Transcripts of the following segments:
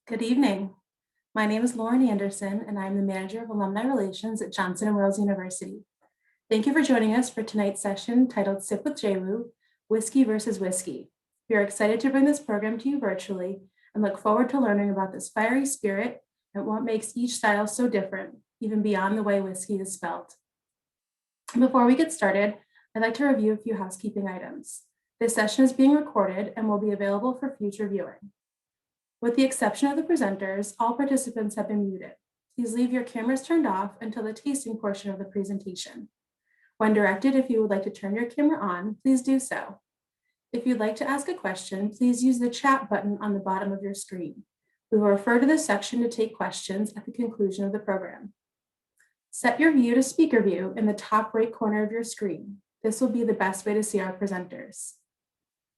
Good evening. My name is Lauren Anderson, and I'm the Manager of Alumni Relations at Johnson & Wales University. Thank you for joining us for tonight's session titled Sip with JWU, Whiskey versus Whiskey. We are excited to bring this program to you virtually and look forward to learning about this fiery spirit and what makes each style so different, even beyond the way whiskey is spelled. Before we get started, I'd like to review a few housekeeping items. This session is being recorded and will be available for future viewing. With the exception of the presenters, all participants have been muted. Please leave your cameras turned off until the tasting portion of the presentation. When directed, if you would like to turn your camera on, please do so. If you'd like to ask a question, please use the chat button on the bottom of your screen. We will refer to this section to take questions at the conclusion of the program. Set your view to speaker view in the top right corner of your screen. This will be the best way to see our presenters.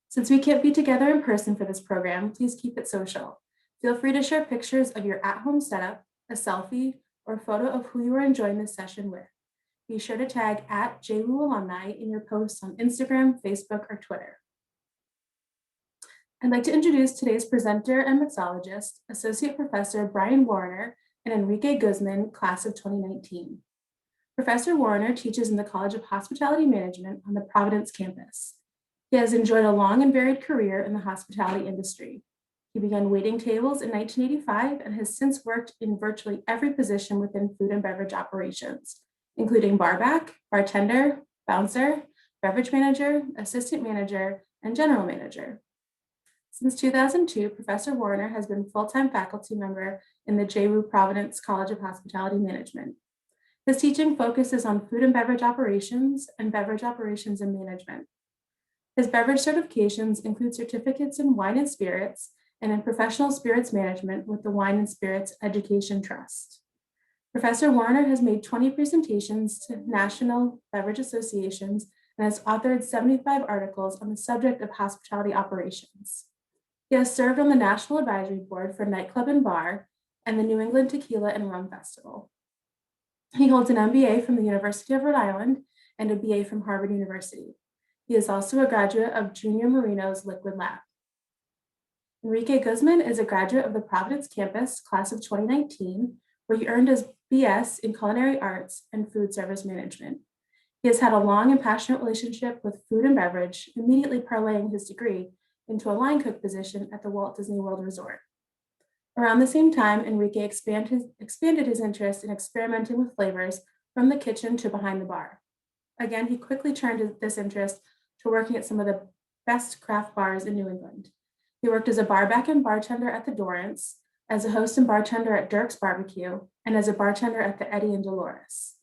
Since we can't be together in person for this program, please keep it social. Feel free to share pictures of your at-home setup, a selfie, or a photo of who you are enjoying this session with. Be sure to tag @JWU alumni in your posts on Instagram, Facebook, or Twitter. I'd like to introduce today's presenter and mixologist, Associate Professor Brian Warner and Enrique Guzman, class of 2019. Professor Warner teaches in the College of Hospitality Management on the Providence campus. He has enjoyed a long and varied career in the hospitality industry. He began waiting tables in 1985 and has since worked in virtually every position within food and beverage operations, including barback, bartender, bouncer, beverage manager, assistant manager, and general manager. Since 2002, Professor Warner has been full-time faculty member in the JWU Providence College of Hospitality Management. His teaching focuses on food and beverage operations and beverage operations and management. His beverage certifications include certificates in wine and spirits and in professional spirits management with the Wine and Spirits Education Trust. Professor Warner has made 20 presentations to national beverage associations and has authored 75 articles on the subject of hospitality operations. He has served on the National Advisory Board for Nightclub and Bar and the New England Tequila and Rum Festival. He holds an MBA from the University of Rhode Island and a BA from Harvard University. He is also a graduate of Junior Marino's Liquid Lab. Enrique Guzman is a graduate of the Providence campus, class of 2019, where he earned his BS in Culinary Arts and Food Service Management. He has had a long and passionate relationship with food and beverage, immediately parlaying his degree into a line cook position at the Walt Disney World Resort. Around the same time, Enrique expanded his interest in experimenting with flavors from the kitchen to behind the bar. Again, he quickly turned this interest to working at some of the best craft bars in New England. He worked as a barback and bartender at the Dorrance, as a host and bartender at Dirk's Barbecue, and as a bartender at the Eddie in Dolores.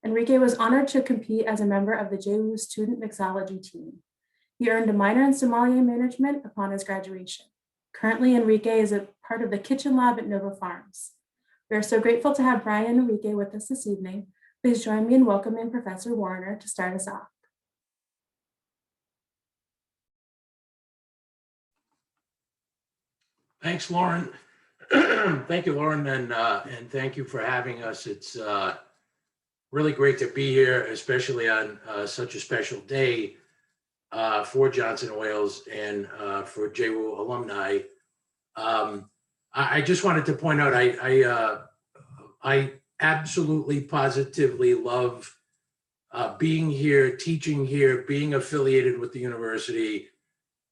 Enrique was honored to compete as a member of the JWU student mixology team. He earned a minor in sommelier management upon his graduation. Currently, Enrique is a part of the kitchen lab at Nova Farms. We are so grateful to have Brian and Enrique with us this evening. Please join me in welcoming Professor Warner to start us off. Thanks, Lauren. Thank you, Lauren, and thank you for having us. It's really great to be here, especially on such a special day for Johnson & Wales and for JWU alumni. I just wanted to point out, I absolutely, positively love being here, teaching here, being affiliated with the university.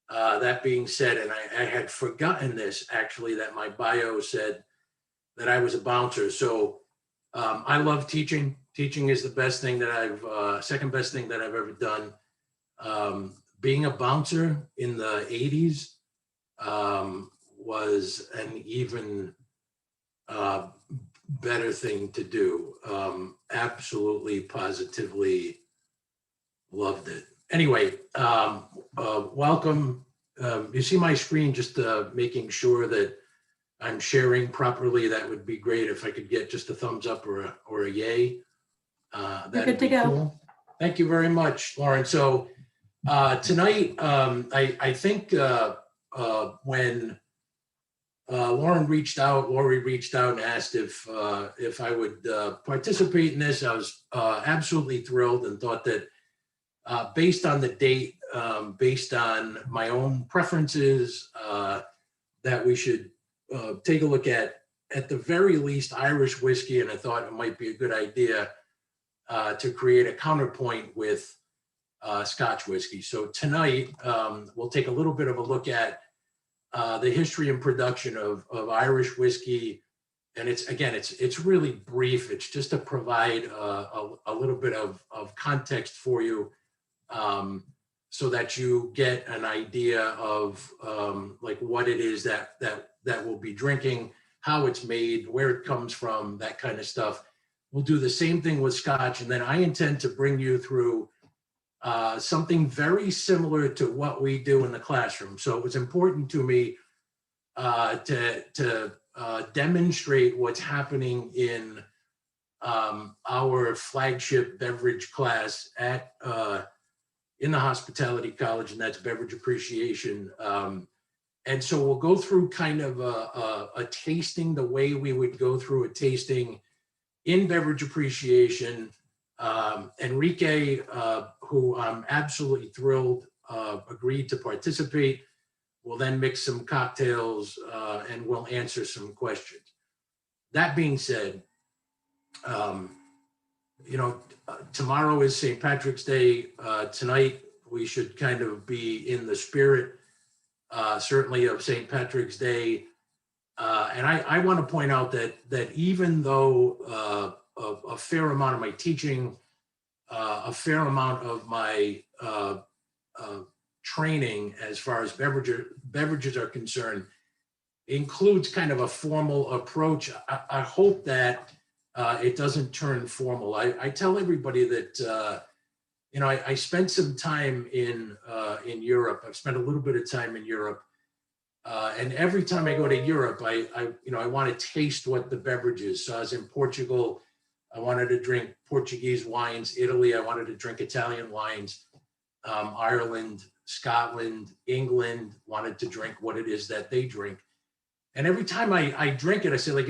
That being said, and I had forgotten this actually, that my bio said that I was a bouncer. So I love teaching. Teaching is the best thing that second best thing that I've ever done. Being a bouncer in the 80s was an even better thing to do. Absolutely, positively loved it. Anyway, welcome. You see my screen, just making sure that I'm sharing properly. That would be great if I could get just a thumbs up or a yay. That'd be cool. Thank you very much, Lauren. So tonight, I think when Lori reached out and asked if I would participate in this, I was absolutely thrilled and thought that based on the date, based on my own preferences, that we should take a look at the very least, Irish whiskey, and I thought it might be a good idea to create a counterpoint with Scotch whiskey. So tonight, we'll take a little bit of a look at the history and production of Irish whiskey. And it's really brief. It's just to provide a little bit of context for you, so that you get an idea of like what it is that we'll be drinking, how it's made, where it comes from, that kind of stuff. We'll do the same thing with Scotch, and then I intend to bring you through something very similar to what we do in the classroom. So it was important to me to demonstrate what's happening in our flagship beverage class at in the hospitality college, and that's beverage appreciation. And so we'll go through kind of a tasting, the way we would go through a tasting in beverage appreciation. Enrique, who I'm absolutely thrilled, agreed to participate. We'll then mix some cocktails and we'll answer some questions. That being said, tomorrow is St. Patrick's Day. Tonight, we should kind of be in the spirit, certainly, of St. Patrick's Day. And I want to point out that even though a fair amount of my teaching, a fair amount of my training as far as beverages are concerned includes kind of a formal approach, I hope that it doesn't turn formal. I tell everybody that I spent some time in Europe. I've spent a little bit of time in Europe, and every time I go to Europe, I want to taste what the beverage is. So I was in Portugal. I wanted to drink Portuguese wines. Italy, I wanted to drink Italian wines. Ireland, Scotland, England, wanted to drink what it is that they drink. And every time I drink it, I say, like,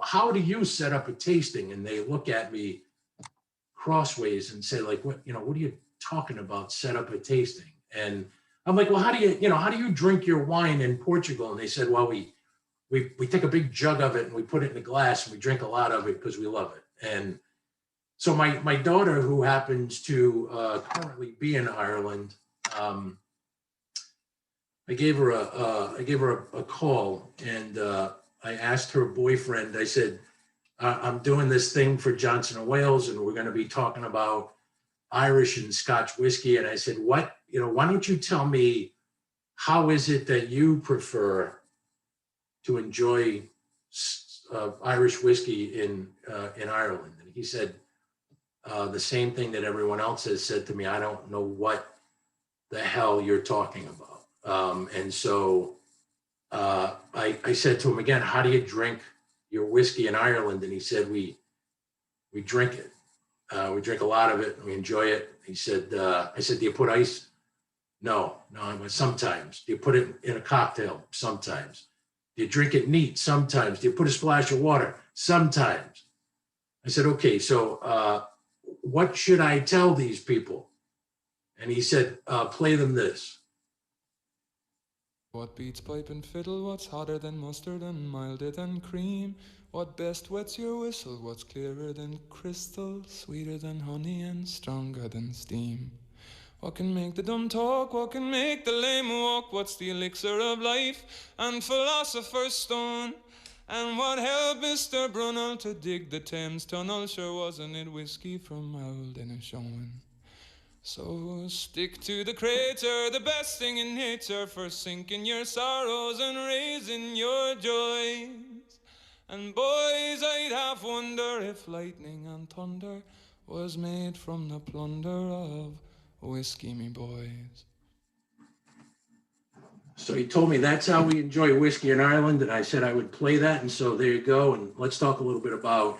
how do you set up a tasting? And they look at me crossways and say, like, what are you talking about, set up a tasting? And I'm like, well, how do you drink your wine in Portugal? And they said, well, we take a big jug of it and we put it in a glass and we drink a lot of it because we love it. And so my daughter, who happens to currently be in Ireland, I gave her a call, and I asked her boyfriend. I said, I'm doing this thing for Johnson & Wales, and we're going to be talking about Irish and Scotch whiskey. And I said, why don't you tell me, how is it that you prefer to enjoy Irish whiskey in Ireland? And he said the same thing that everyone else has said to me. I don't know what the hell you're talking about. And so I said to him again, how do you drink your whiskey in Ireland? And he said, we drink it. We drink a lot of it and we enjoy it. He said, I said, do you put ice? No, sometimes. Do you put it in a cocktail? Sometimes. Do you drink it neat? Sometimes. Do you put a splash of water? Sometimes. I said, okay, so what should I tell these people? And he said, play them this. What beats pipe and fiddle? What's hotter than mustard and milder than cream? What best wets your whistle? What's clearer than crystal? Sweeter than honey and stronger than steam? What can make the dumb talk? What can make the lame walk? What's the elixir of life and philosopher's stone? And what helped Mr. Brunel to dig the Thames Tunnel? Sure wasn't it whiskey from old Inishowen? So stick to the crater, the best thing in nature, for sinking your sorrows and raising your joys. And boys, I'd half wonder if lightning and thunder was made from the plunder of whiskey, me boys. So he told me that's how we enjoy whiskey in Ireland, and I said I would play that, and so there you go. And let's talk a little bit about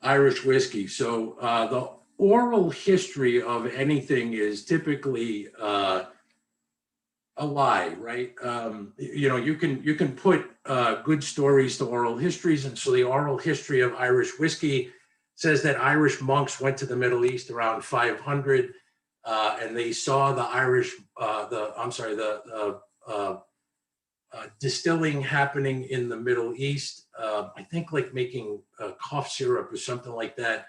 Irish whiskey. So the oral history of anything is typically a lie, right? You can put good stories to oral histories, and so the oral history of Irish whiskey says that Irish monks went to the Middle East around 500, and they saw the distilling happening in the Middle East. I think like making cough syrup or something like that.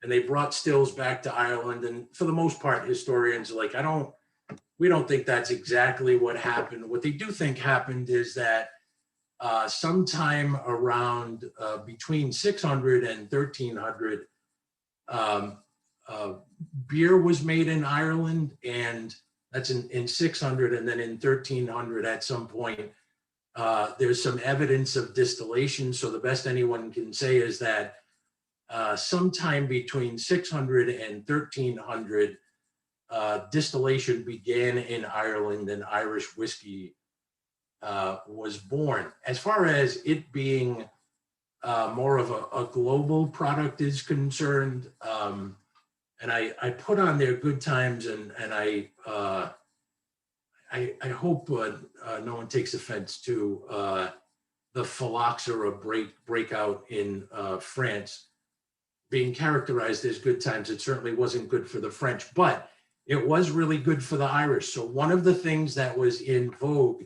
And they brought stills back to Ireland. And for the most part, historians are like, we don't think that's exactly what happened. What they do think happened is that sometime around between 600 and 1300, beer was made in Ireland, and that's in 600, and then in 1300 at some point, there's some evidence of distillation. So the best anyone can say is that sometime between 600 and 1300, distillation began in Ireland and Irish whiskey was born. As far as it being more of a global product is concerned, and I put on there good times, and I hope no one takes offense to the phylloxera breakout in France being characterized as good times. It certainly wasn't good for the French, but it was really good for the Irish. So one of the things that was in vogue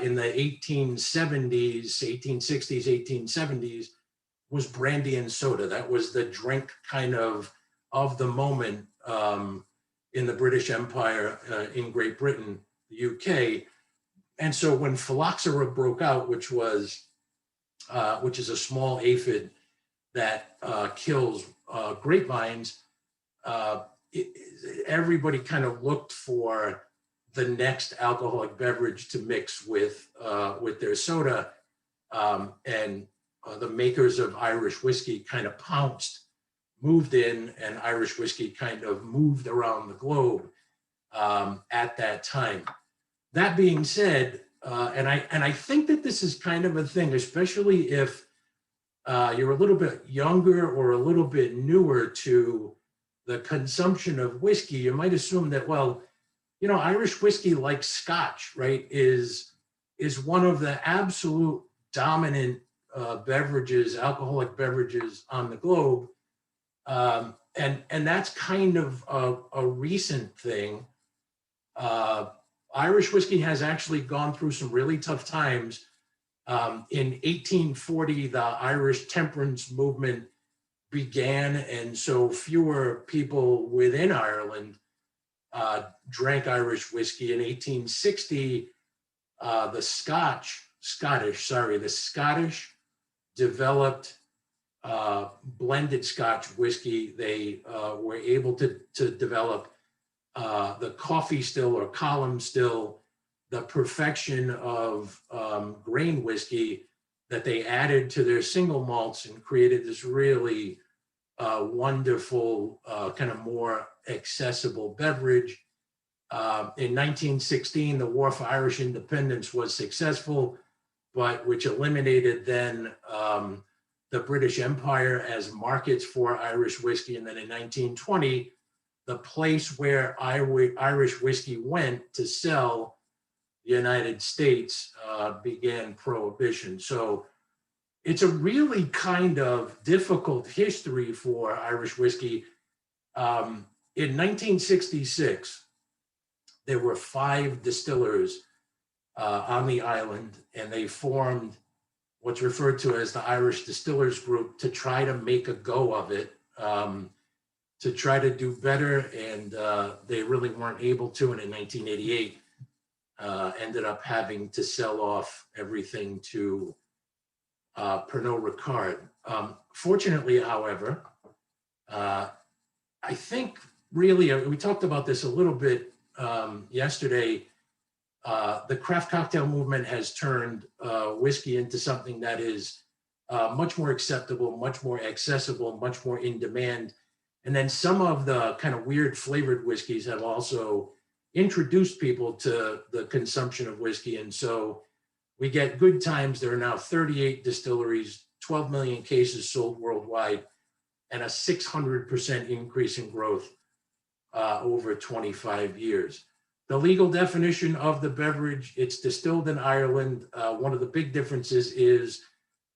in the 1870s, 1860s, 1870s was brandy and soda. That was the drink kind of the moment in the British Empire, in Great Britain, the UK. And so when phylloxera broke out, which is a small aphid that kills grapevines, everybody kind of looked for the next alcoholic beverage to mix with their soda, and the makers of Irish whiskey kind of moved in, and Irish whiskey kind of moved around the globe at that time. That being said, and I think that this is kind of a thing, especially if you're a little bit younger or a little bit newer to the consumption of whiskey, you might assume that, well, you know, Irish whiskey, like Scotch, right, is one of the absolute dominant beverages, alcoholic beverages on the globe. And that's kind of a recent thing. Irish whiskey has actually gone through some really tough times. In 1840, the Irish temperance movement began, and so fewer people within Ireland drank Irish whiskey. In 1860, the Scottish developed blended Scotch whiskey. They were able to develop the coffee still or column still, the perfection of grain whiskey that they added to their single malts and created this really wonderful, kind of more accessible beverage. In 1916, the War for Irish Independence was successful, but which eliminated then the British Empire as markets for Irish whiskey. And then in 1920, the place where Irish whiskey went to sell, the United States, began Prohibition. So it's a really kind of difficult history for Irish whiskey. In 1966, there were 5 distillers on the island, and they formed what's referred to as the Irish Distillers Group to try to make a go of it, to try to do better, and they really weren't able to. And in 1988, ended up having to sell off everything to Pernod Ricard. Fortunately, however, I think really, we talked about this a little bit yesterday, the craft cocktail movement has turned whiskey into something that is much more acceptable, much more accessible, much more in demand. And then some of the kind of weird flavored whiskeys have also introduced people to the consumption of whiskey. And so we get good times. There are now 38 distilleries, 12 million cases sold worldwide, and a 600% increase in growth over 25 years. The legal definition of the beverage, it's distilled in Ireland. One of the big differences is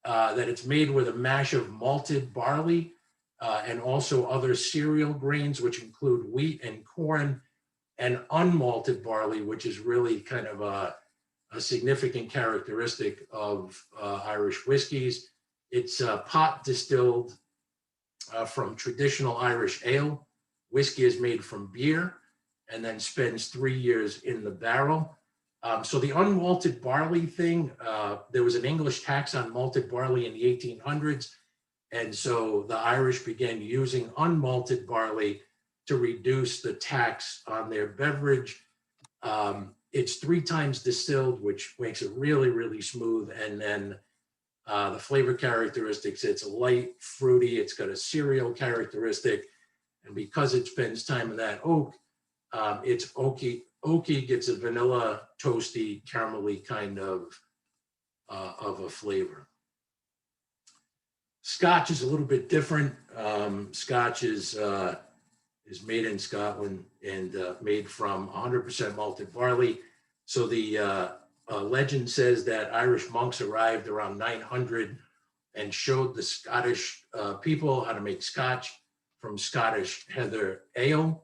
that it's made with a mash of malted barley and also other cereal grains, which include wheat and corn, and unmalted barley, which is really kind of a significant characteristic of Irish whiskeys. It's pot distilled from traditional Irish ale. Whiskey is made from beer and then spends 3 years in the barrel. So the unmalted barley thing, there was an English tax on malted barley in the 1800s. And so the Irish began using unmalted barley to reduce the tax on their beverage. It's 3 times distilled, which makes it really, really smooth. And then the flavor characteristics, it's light, fruity, it's got a cereal characteristic. And because it spends time in that oak, it's oaky, gets a vanilla, toasty, caramelly kind of a flavor. Scotch is a little bit different. Scotch is made in Scotland and made from 100% malted barley. So the legend says that Irish monks arrived around 900 and showed the Scottish people how to make Scotch from Scottish heather ale.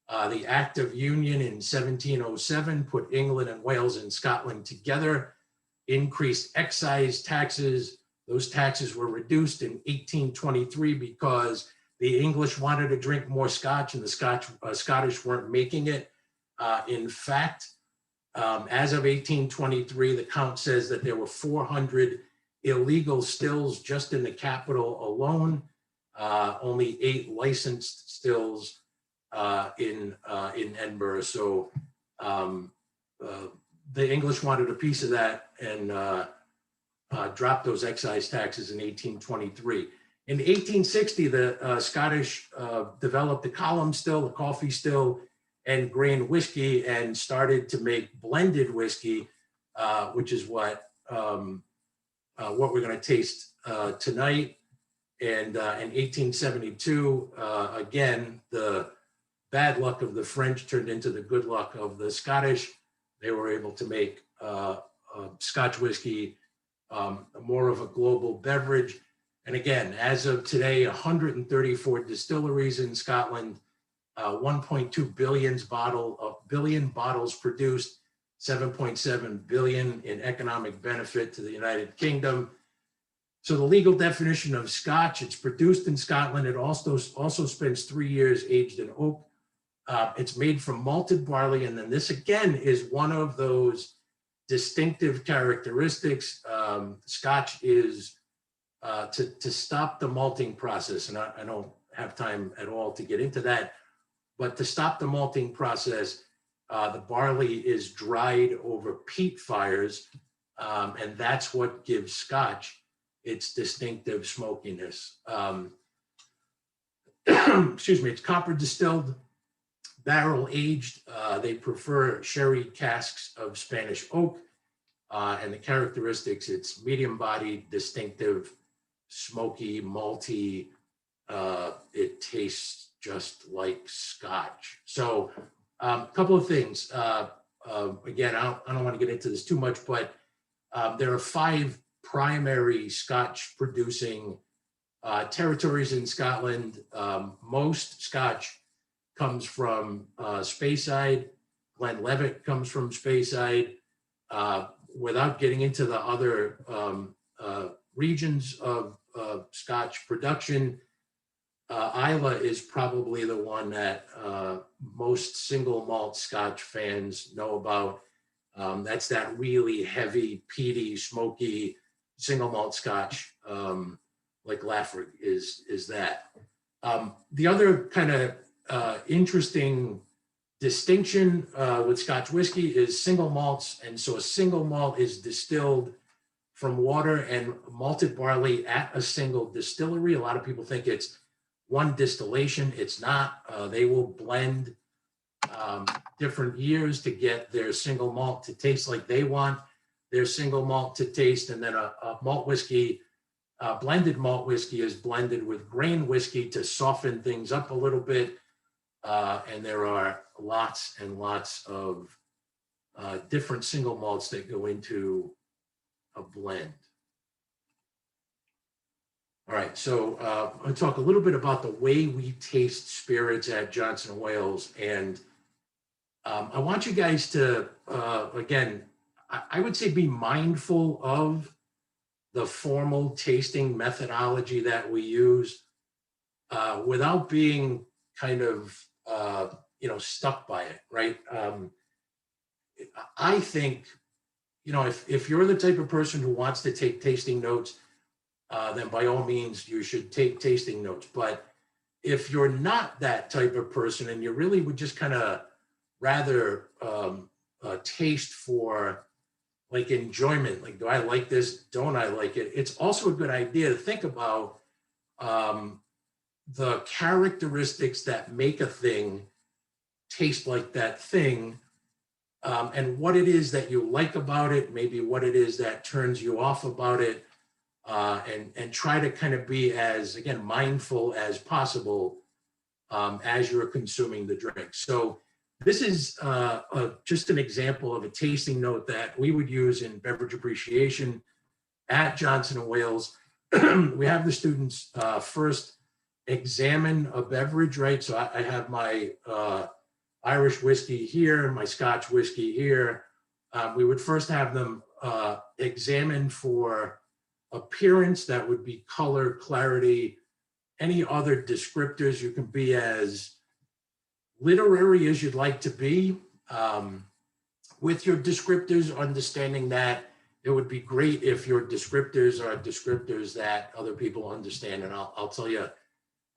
The Act of Union in 1707 put England and Wales and Scotland together, increased excise taxes. Those taxes were reduced in 1823 because the English wanted to drink more Scotch and the Scottish weren't making it. In fact, as of 1823, the count says that there were 400 illegal stills just in the capital alone, only 8 licensed stills in Edinburgh. So the English wanted a piece of that and dropped those excise taxes in 1823. In 1860, the Scottish developed the column still, the coffee still, and grain whiskey, and started to make blended whiskey, which is what we're going to taste tonight. And in 1872, again, the bad luck of the French turned into the good luck of the Scottish. They were able to make Scotch whiskey more of a global beverage. And again, as of today, 134 distilleries in Scotland, 1.2 billion bottles produced, 7.7 billion in economic benefit to the United Kingdom. So the legal definition of Scotch, it's produced in Scotland. It also spends 3 years aged in oak. It's made from malted barley. And then this again is one of those distinctive characteristics. Scotch is to stop the malting process. And I don't have time at all to get into that, but to stop the malting process, the barley is dried over peat fires. And that's what gives Scotch its distinctive smokiness. Excuse me, it's copper distilled, barrel aged. They prefer sherry casks of Spanish oak. And the characteristics, it's medium bodied, distinctive, smoky, malty. It tastes just like Scotch. So a couple of things. Again, I don't want to get into this too much, but there are 5 primary Scotch producing territories in Scotland. Most Scotch comes from Speyside. Glenlivet comes from Speyside. Without getting into the other regions of Scotch production, Islay is probably the one that most single malt Scotch fans know about. That's that really heavy, peaty, smoky single malt Scotch, like Laphroaig is that. The other kind of interesting distinction with Scotch whiskey is single malts. And so a single malt is distilled from water and malted barley at a single distillery. A lot of people think it's one distillation. It's not. They will blend different years to get their single malt to taste like they want their single malt to taste. And then a malt whiskey, blended malt whiskey is blended with grain whiskey to soften things up a little bit. And there are lots and lots of different single malts that go into a blend. All right, so I'm going to talk a little bit about the way we taste spirits at Johnson & Wales. And I want you guys to, again, I would say be mindful of the formal tasting methodology that we use without being kind of, stuck by it, right? I think, if you're the type of person who wants to take tasting notes, then by all means, you should take tasting notes. But if you're not that type of person and you really would just kind of rather taste for like enjoyment, like, do I like this? Don't I like it? It's also a good idea to think about the characteristics that make a thing taste like that thing, and what it is that you like about it, maybe what it is that turns you off about it, and try to kind of be as, again, mindful as possible as you're consuming the drink. So this is just an example of a tasting note that we would use in beverage appreciation at Johnson & Wales. We have the students first examine a beverage, right? So I have my Irish whiskey here, my Scotch whiskey here. We would first have them examine for appearance, that would be color, clarity, any other descriptors. You can be as literary as you'd like to be with your descriptors, understanding that it would be great if your descriptors are descriptors that other people understand. And I'll tell you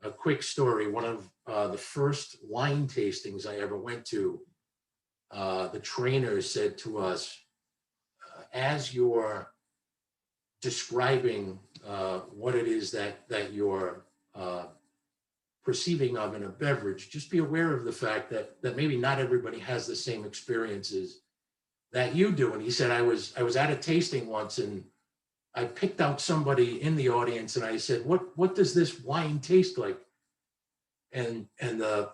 a quick story. One of the first wine tastings I ever went to, the trainer said to us, as you're describing what it is that you're perceiving of in a beverage, just be aware of the fact that maybe not everybody has the same experiences that you do. And he said, I was at a tasting once, and I picked out somebody in the audience, and I said, what does this wine taste like? And the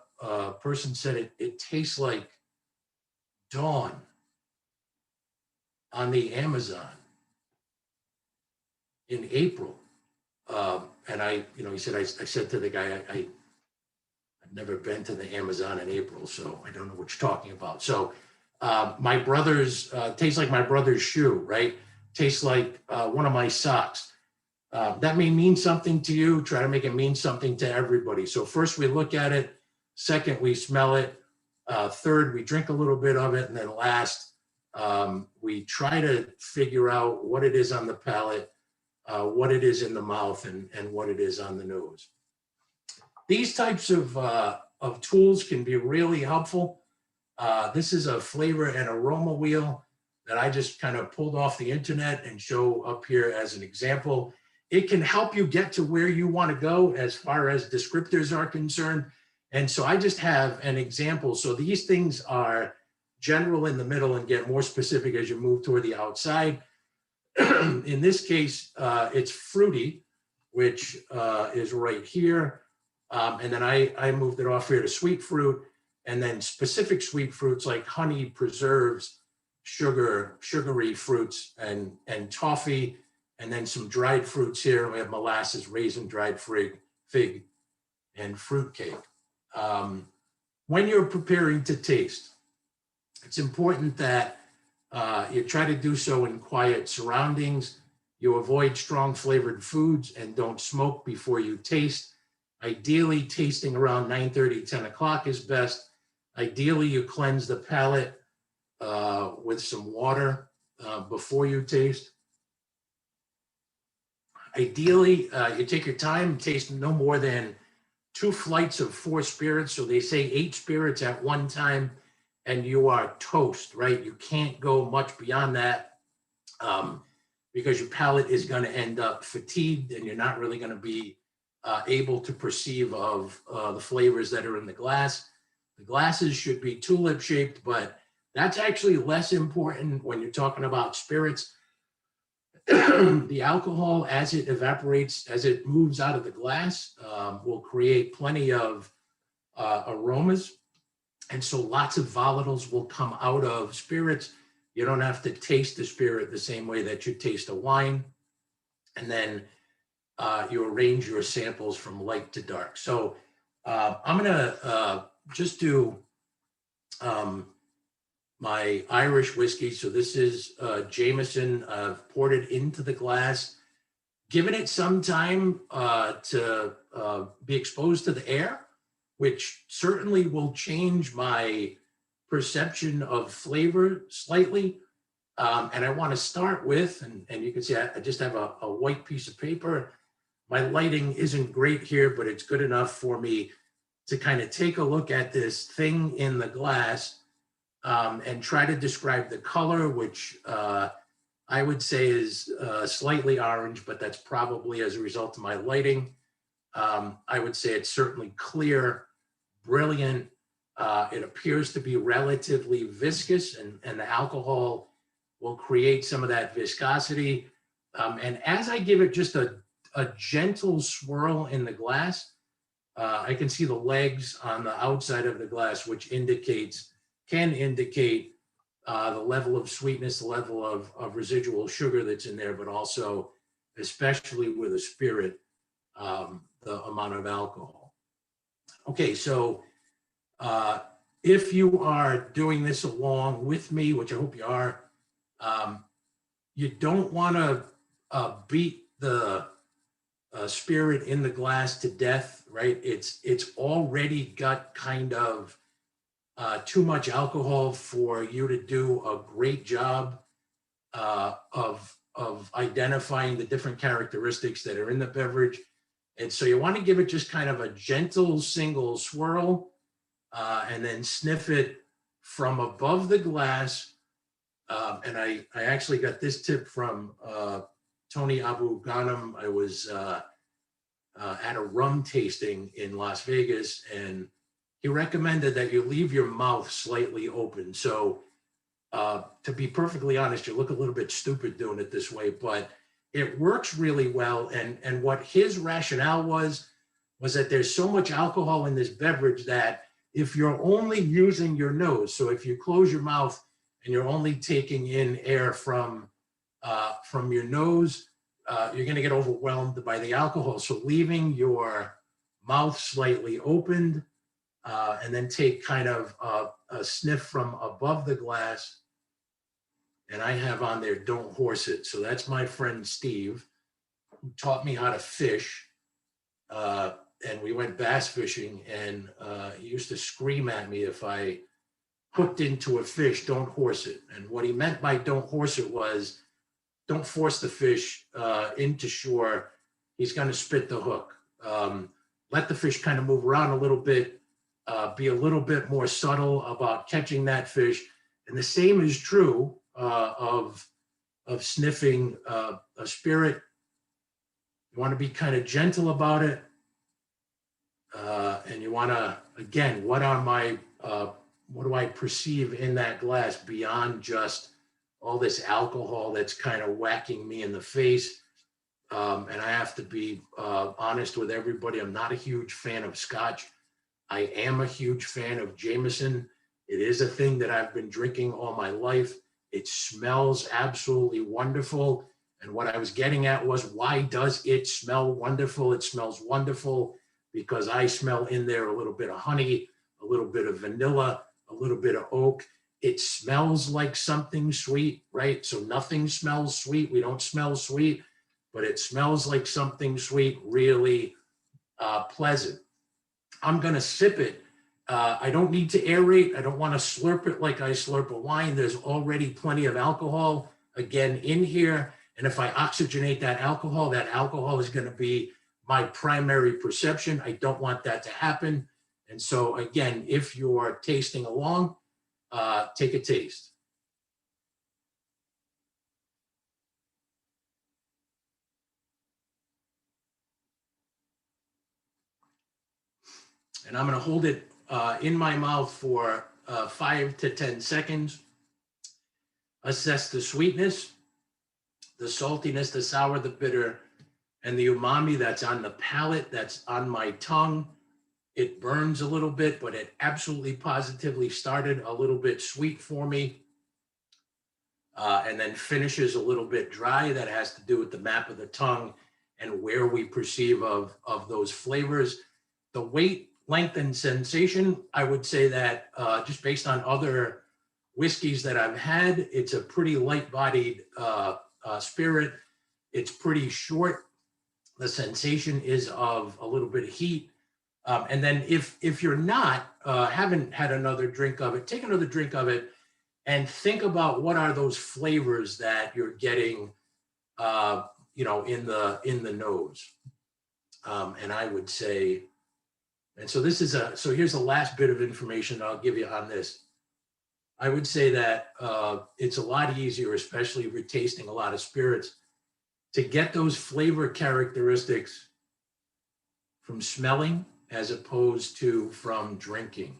person said, it tastes like dawn on the Amazon in April. And he said, I said to the guy, I've never been to the Amazon in April, so I don't know what you're talking about. So my brother's tastes like my brother's shoe, right? Tastes like one of my socks. That may mean something to you. Try to make it mean something to everybody. So first we look at it. Second, we smell it. Third, we drink a little bit of it. And then last, we try to figure out what it is on the palate, what it is in the mouth, and what it is on the nose. These types of tools can be really helpful. This is a flavor and aroma wheel that I just kind of pulled off the internet and show up here as an example. It can help you get to where you want to go as far as descriptors are concerned. And so I just have an example. So these things are general in the middle and get more specific as you move toward the outside. In this case, it's fruity, which is right here. And then I moved it off here to sweet fruit, and then specific sweet fruits like honey, preserves, sugary fruits, and toffee, and then some dried fruits here. We have molasses, raisin, dried fig, and fruitcake. When you're preparing to taste, it's important that you try to do so in quiet surroundings. You avoid strong flavored foods and don't smoke before you taste. Ideally, tasting around 9:30, 10 o'clock is best. Ideally, you cleanse the palate with some water before you taste. Ideally, you take your time and taste no more than 2 flights of 4 spirits. So they say 8 spirits at one time, and you are toast, right? You can't go much beyond that because your palate is going to end up fatigued, and you're not really going to be able to perceive of the flavors that are in the glass. The glasses should be tulip shaped, but that's actually less important when you're talking about spirits. The alcohol, as it evaporates, as it moves out of the glass, will create plenty of aromas. And so lots of volatiles will come out of spirits. You don't have to taste the spirit the same way that you taste a wine. And then you arrange your samples from light to dark. So I'm going to just do my Irish whiskey. So this is Jameson. I've poured it into the glass, given it some time to be exposed to the air, which certainly will change my perception of flavor slightly. And I want to start with, and you can see I just have a white piece of paper. My lighting isn't great here, but it's good enough for me to kind of take a look at this thing in the glass and try to describe the color, which I would say is slightly orange, but that's probably as a result of my lighting. I would say it's certainly clear, brilliant. It appears to be relatively viscous, and the alcohol will create some of that viscosity. And as I give it just a gentle swirl in the glass, I can see the legs on the outside of the glass, which can indicate the level of sweetness, the level of residual sugar that's in there, but also, especially with a spirit, the amount of alcohol. Okay, so if you are doing this along with me, which I hope you are, you don't want to beat the spirit in the glass to death, right? It's already got kind of too much alcohol for you to do a great job of identifying the different characteristics that are in the beverage. And so you want to give it just kind of a gentle single swirl and then sniff it from above the glass. And I actually got this tip from Tony Abu Ghanem. I was at a rum tasting in Las Vegas, and he recommended that you leave your mouth slightly open. So to be perfectly honest, you look a little bit stupid doing it this way, but it works really well. And what his rationale was that there's so much alcohol in this beverage that if you're only using your nose, so if you close your mouth and you're only taking in air from your nose, you're going to get overwhelmed by the alcohol. So leaving your mouth slightly opened, and then take kind of a sniff from above the glass. And I have on there, don't horse it. So that's my friend Steve, who taught me how to fish. And we went bass fishing, and he used to scream at me if I hooked into a fish, don't horse it. And what he meant by don't horse it was, don't force the fish into shore. He's going to spit the hook. Let the fish kind of move around a little bit, be a little bit more subtle about catching that fish. And the same is true of sniffing a spirit. You want to be kind of gentle about it. And you want to, again, what do I perceive in that glass beyond just all this alcohol that's kind of whacking me in the face. And I have to be honest with everybody. I'm not a huge fan of Scotch. I am a huge fan of Jameson. It is a thing that I've been drinking all my life. It smells absolutely wonderful. And what I was getting at was, why does it smell wonderful? It smells wonderful because I smell in there a little bit of honey, a little bit of vanilla, a little bit of oak. It smells like something sweet, right? So nothing smells sweet. We don't smell sweet, but it smells like something sweet, really pleasant. I'm going to sip it. I don't need to aerate. I don't want to slurp it like I slurp a wine. There's already plenty of alcohol, again, in here. And if I oxygenate that alcohol is going to be my primary perception. I don't want that to happen. And so, again, if you're tasting along, take a taste. And I'm going to hold it in my mouth for 5 to 10 seconds. Assess the sweetness, the saltiness, the sour, the bitter, and the umami that's on the palate, that's on my tongue. It burns a little bit, but it absolutely positively started a little bit sweet for me. And then finishes a little bit dry. That has to do with the map of the tongue and where we perceive of those flavors. The weight, length, and sensation, I would say that just based on other whiskeys that I've had. It's a pretty light-bodied spirit. It's pretty short. The sensation is of a little bit of heat. And then if you're not, haven't had another drink of it, take another drink of it and think about what are those flavors that you're getting, you know, in the nose. And I would say, and so this is so here's the last bit of information I'll give you on this. I would say that it's a lot easier, especially if you're tasting a lot of spirits, to get those flavor characteristics from smelling as opposed to from drinking.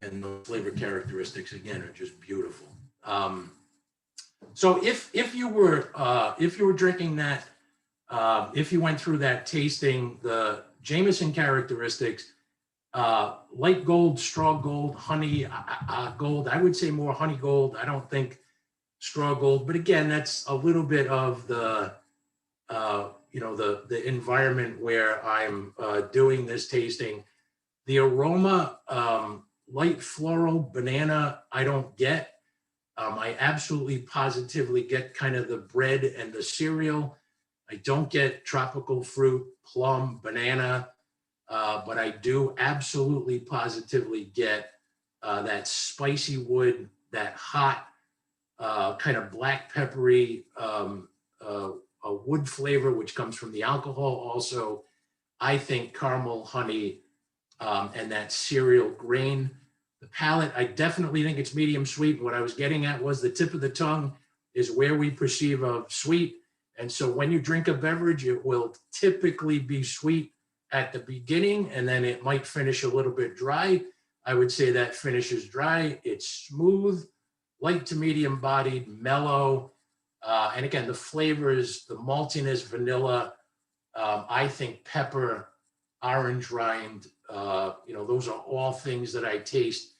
And the flavor characteristics, again, are just beautiful. So if you were drinking that, if you went through that tasting the Jameson characteristics, light gold, straw gold, honey gold, I would say more honey gold. I don't think straw gold, but again, that's a little bit of the, you know, the environment where I'm doing this tasting. The aroma, light floral, banana, I don't get. I absolutely positively get kind of the bread and the cereal. I don't get tropical fruit, plum, banana, but I do absolutely positively get that spicy wood, that hot, kind of black peppery a wood flavor, which comes from the alcohol. Also, I think caramel, honey, and that cereal grain. The palate, I definitely think it's medium sweet. What I was getting at was the tip of the tongue is where we perceive of sweet. And so when you drink a beverage, it will typically be sweet at the beginning, and then it might finish a little bit dry. I would say that finishes dry. It's smooth, light to medium bodied, mellow. And again, the flavors, the maltiness, vanilla, I think pepper, orange rind, you know, those are all things that I taste.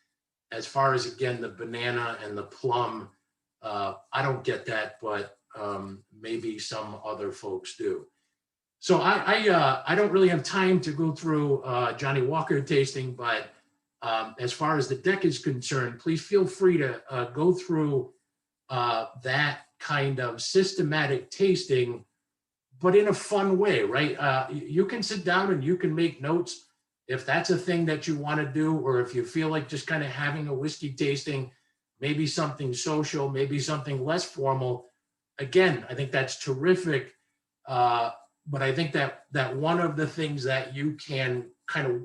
As far as, again, the banana and the plum, I don't get that, but maybe some other folks do. So I don't really have time to go through Johnny Walker tasting, but as far as the deck is concerned, please feel free to go through that kind of systematic tasting, but in a fun way, right? You can sit down and you can make notes if that's a thing that you want to do, or if you feel like just kind of having a whiskey tasting, maybe something social, maybe something less formal. Again, I think that's terrific. But I think that one of the things that you can kind of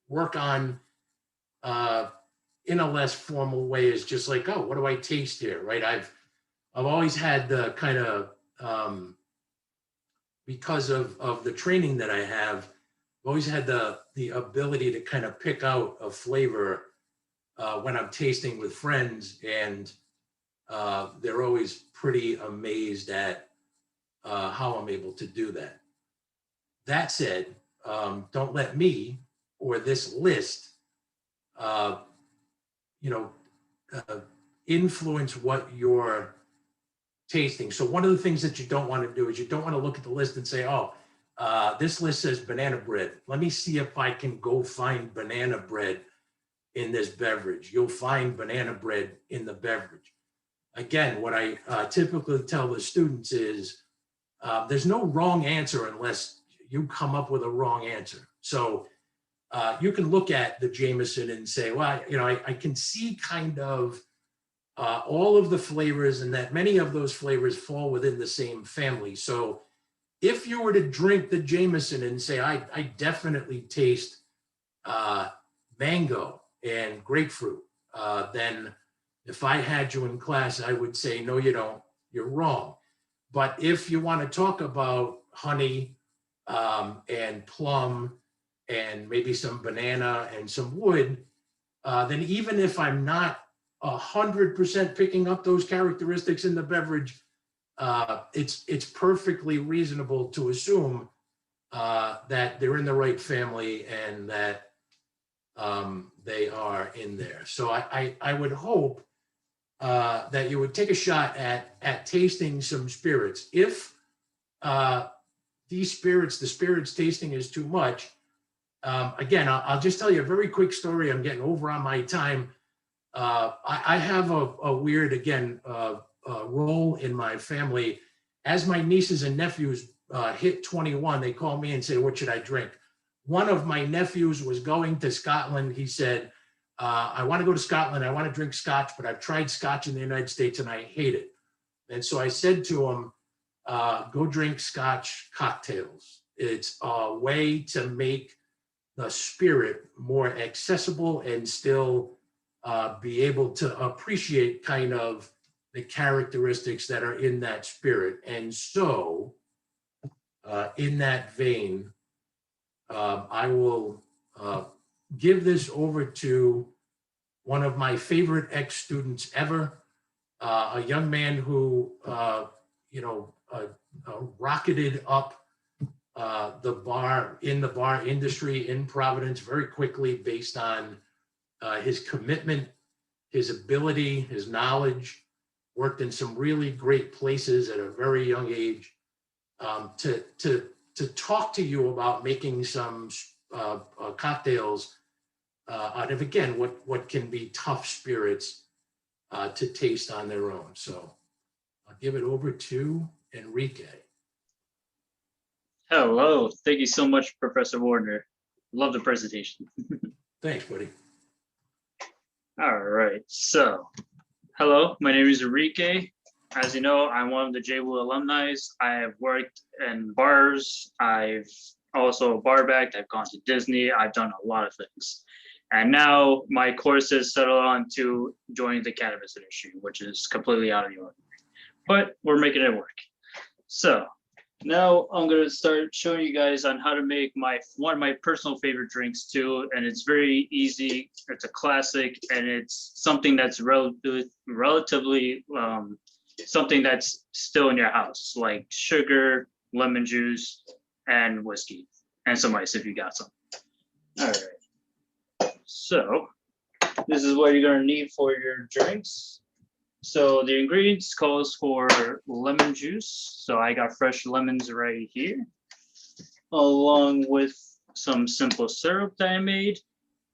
work on in a less formal way is just like, oh, what do I taste here, right? I've always had the kind of, because of the training that I have, I've always had the ability to kind of pick out a flavor when I'm tasting with friends, and they're always pretty amazed at how I'm able to do that. That said, don't let me or this list, you know, influence what you're tasting. So one of the things that you don't want to do is you don't want to look at the list and say, oh, this list says banana bread. Let me see if I can go find banana bread in this beverage. You'll find banana bread in the beverage. Again, what I typically tell the students is there's no wrong answer unless you come up with a wrong answer. So you can look at the Jameson and say, well, you know, I can see kind of all of the flavors, and that many of those flavors fall within the same family. So if you were to drink the Jameson and say, I definitely taste mango and grapefruit, then if I had you in class, I would say, no, you don't, you're wrong. But if you want to talk about honey and plum and maybe some banana and some wood, then even if I'm not 100% picking up those characteristics in the beverage, it's perfectly reasonable to assume that they're in the right family and that they are in there. So I would hope that you would take a shot at tasting some spirits. If the spirits tasting is too much, again, I'll just tell you a very quick story. I'm getting over on my time. I have a weird, again, role in my family. As my nieces and nephews hit 21, they call me and say, what should I drink? One of my nephews was going to Scotland. He said, I want to go to Scotland. I want to drink Scotch, but I've tried Scotch in the United States and I hate it. And so I said to him, go drink Scotch cocktails. It's a way to make the spirit more accessible and still be able to appreciate kind of the characteristics that are in that spirit. And so in that vein, I will give this over to one of my favorite ex-students ever, a young man who, rocketed up the bar industry in Providence very quickly based on his commitment, his ability, his knowledge, worked in some really great places at a very young age. To talk to you about making some cocktails out of, again, what can be tough spirits to taste on their own. So I'll give it over to Enrique. Hello, thank you so much, Professor Warner. Love the presentation. Thanks, buddy. All right, so hello, my name is Enrique. As you know, I'm one of the JWU alumni. I have worked in bars. I've also barbacked. I've gone to Disney. I've done a lot of things. And now my course has settled on to joining the cannabis industry, which is completely out of the ordinary. But we're making it work. So now I'm going to start showing you guys on how to make one of my personal favorite drinks too. And it's very easy. It's a classic, and it's something that's relatively something that's still in your house, like sugar, lemon juice, and whiskey, and some ice if you got some. All right. So this is what you're going to need for your drinks. So the ingredients calls for lemon juice. So I got fresh lemons right here, along with some simple syrup that I made.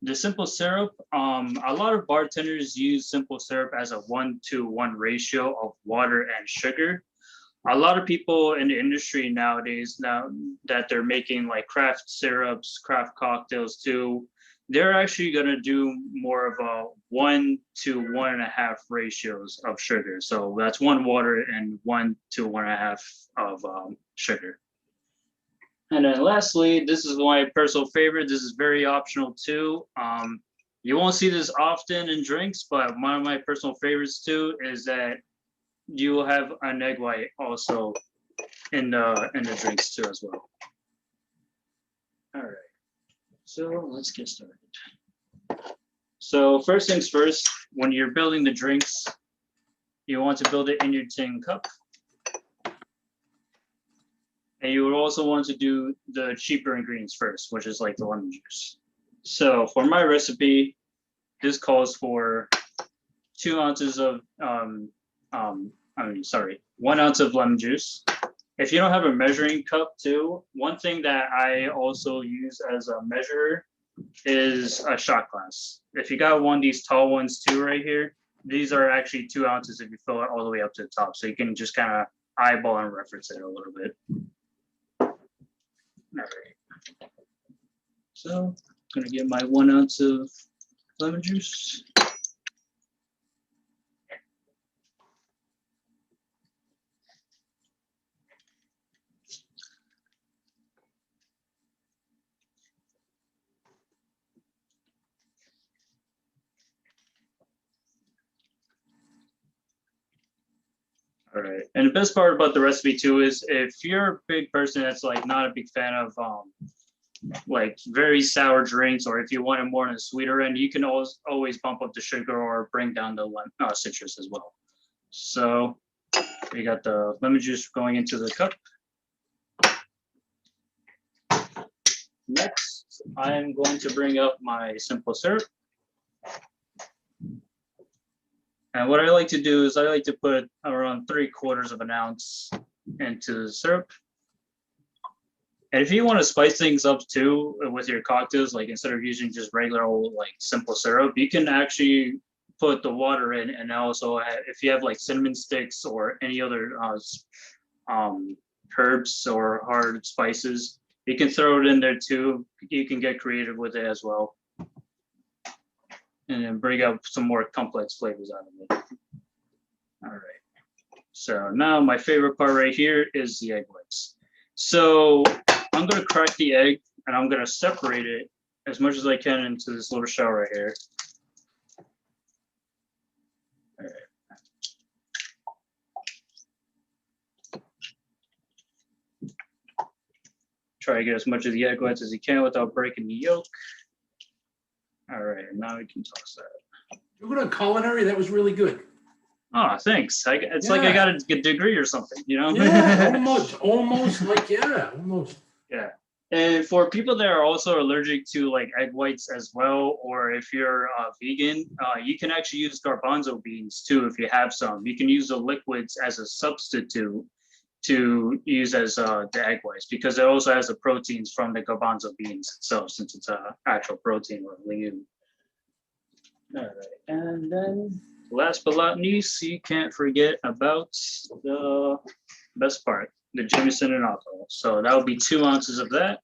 The simple syrup, a lot of bartenders use simple syrup as a 1-to-1 ratio of water and sugar. A lot of people in the industry nowadays, now that they're making like craft syrups, craft cocktails too, they're actually going to do more of a 1 to 1.5 ratios of sugar. So that's 1 water and 1 to 1.5 of sugar. And then lastly, this is my personal favorite. This is very optional too. You won't see this often in drinks, but one of my personal favorites too is that you will have an egg white also in the drinks too as well. All right, so let's get started. So first things first, when you're building the drinks, you want to build it in your tin cup. And you would also want to do the cheaper ingredients first, which is like the lemon juice. So for my recipe, this calls for 2 ounces of, 1 ounce of lemon juice. If you don't have a measuring cup too, one thing that I also use as a measure is a shot glass. If you got one of these tall ones too right here, these are actually 2 ounces if you fill it all the way up to the top. So you can just kind of eyeball and reference it a little bit. All right, so I'm gonna get my 1 ounce of lemon juice. All right, and the best part about the recipe too is if you're a big person that's like not a big fan of like very sour drinks, or if you want it more on the sweeter end, you can always bump up the sugar or bring down the citrus as well. So we got the lemon juice going into the cup. Next, I'm going to bring up my simple syrup. And what I like to do is I like to put around 3/4 of an ounce into the syrup. And if you want to spice things up too with your cocktails, like instead of using just regular old like simple syrup, you can actually put the water in, and also if you have like cinnamon sticks or any other herbs or hard spices, you can throw it in there too. You can get creative with it as well, and then bring out some more complex flavors out of it. All right. So now my favorite part right here is the egg whites. So I'm gonna crack the egg and I'm gonna separate it as much as I can into this little shell right here. All right. Try to get as much of the egg whites as you can without breaking the yolk. All right, now we can toss that. You're good on culinary. That was really good. Oh, thanks. It's like I got a degree or something, you know? Yeah, almost like, yeah, almost. Yeah. And for people that are also allergic to like egg whites as well, or if you're vegan, you can actually use garbanzo beans too if you have some. You can use the liquids as a substitute to use as the egg whites, because it also has the proteins from the garbanzo beans itself, since it's an actual protein or legume. All right, and then last but not least, you can't forget about the best part, the Jameson and alcohol. So that would be 2 ounces of that.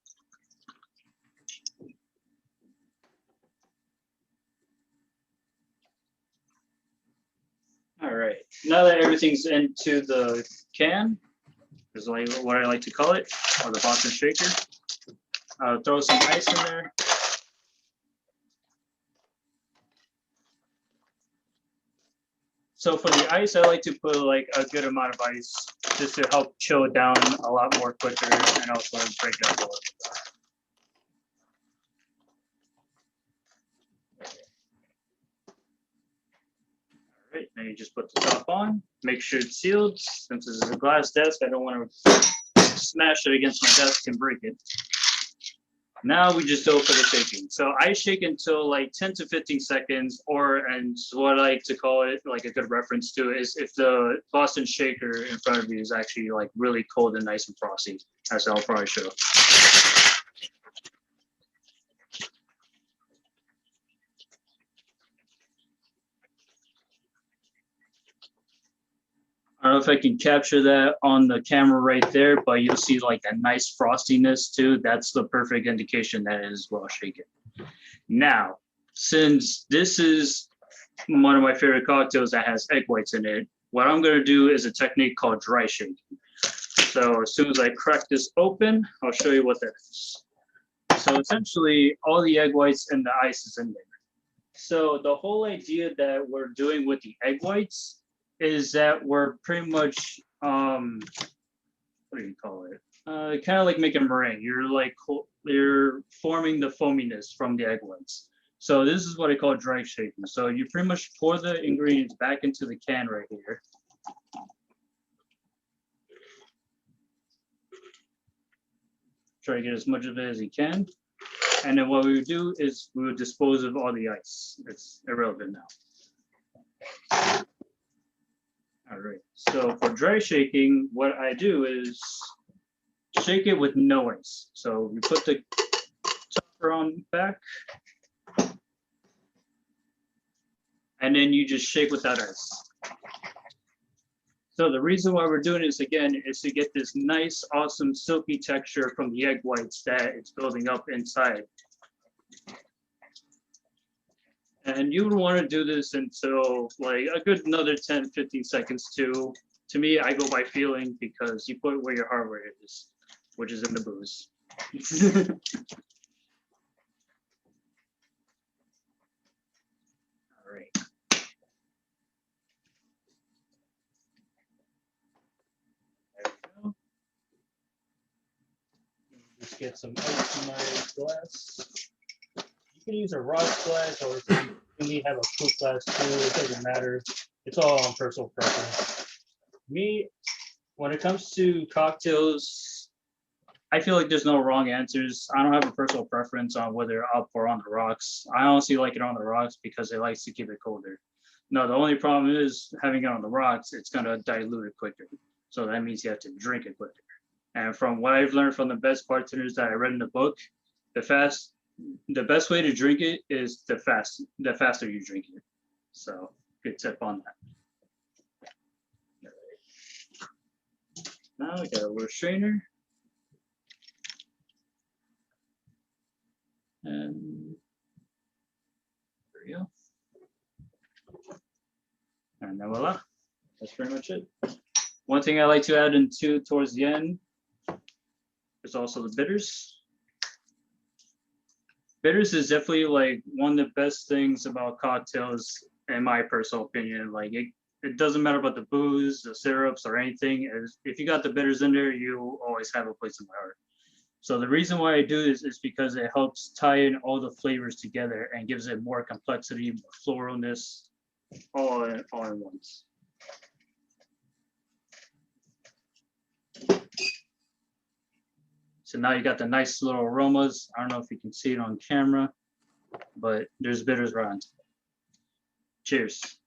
All right, now that everything's into the can, is like what I like to call it, or the Boston shaker. I'll throw some ice in there. So for the ice, I like to put like a good amount of ice just to help chill it down a lot more quicker and also break it up a little bit. All right, now you just put the top on, make sure it's sealed. Since this is a glass desk, I don't want to smash it against my desk and break it. Now we just go for the shaking. So I shake until like 10 to 15 seconds, and what I like to call it, like a good reference to it, is if the Boston shaker in front of you is actually like really cold and nice and frosty, as I'll probably show. I don't know if I can capture that on the camera right there, but you'll see like a nice frostiness too. That's the perfect indication that it is well shaken. Now, since this is one of my favorite cocktails that has egg whites in it, what I'm gonna do is a technique called dry shaking. So as soon as I crack this open, I'll show you what that is. So essentially all the egg whites and the ice is in there. So the whole idea that we're doing with the egg whites is that we're pretty much, what do you call it? Kind of like making a meringue. You're forming the foaminess from the egg whites. So this is what I call dry shaking. So you pretty much pour the ingredients back into the can right here. Try to get as much of it as you can. And then what we would do is we would dispose of all the ice. It's irrelevant now. All right, so for dry shaking, what I do is shake it with no ice. So we put the topper on back, and then you just shake without ice. So the reason why we're doing this again is to get this nice, awesome, silky texture from the egg whites that it's building up inside. And you would want to do this until like a good another 10, 15 seconds too. To me, I go by feeling, because you put where your hardware is, which is in the booze. All right. There we go. Just get some ice in my glass. You can use a rocks glass, or if you really have a flute glass too, it doesn't matter. It's all on personal preference. Me, when it comes to cocktails, I feel like there's no wrong answers. I don't have a personal preference on whether up or on the rocks. I honestly like it on the rocks because it likes to keep it colder. No, the only problem is having it on the rocks, it's gonna dilute it quicker. So that means you have to drink it quicker. And from what I've learned from the best bartenders that I read in the book, the best way to drink it is the faster you drink it. So good tip on that. Now we got a little strainer. And there we go. And then voila, that's pretty much it. One thing I like to add into towards the end is also the bitters. Bitters is definitely like one of the best things about cocktails, in my personal opinion. Like it doesn't matter about the booze, the syrups, or anything. If you got the bitters in there, you always have a place in my heart. So the reason why I do this is because it helps tie in all the flavors together and gives it more complexity, more floralness, all in once. So now you got the nice little aromas. I don't know if you can see it on camera, but there's bitters right on top. Cheers.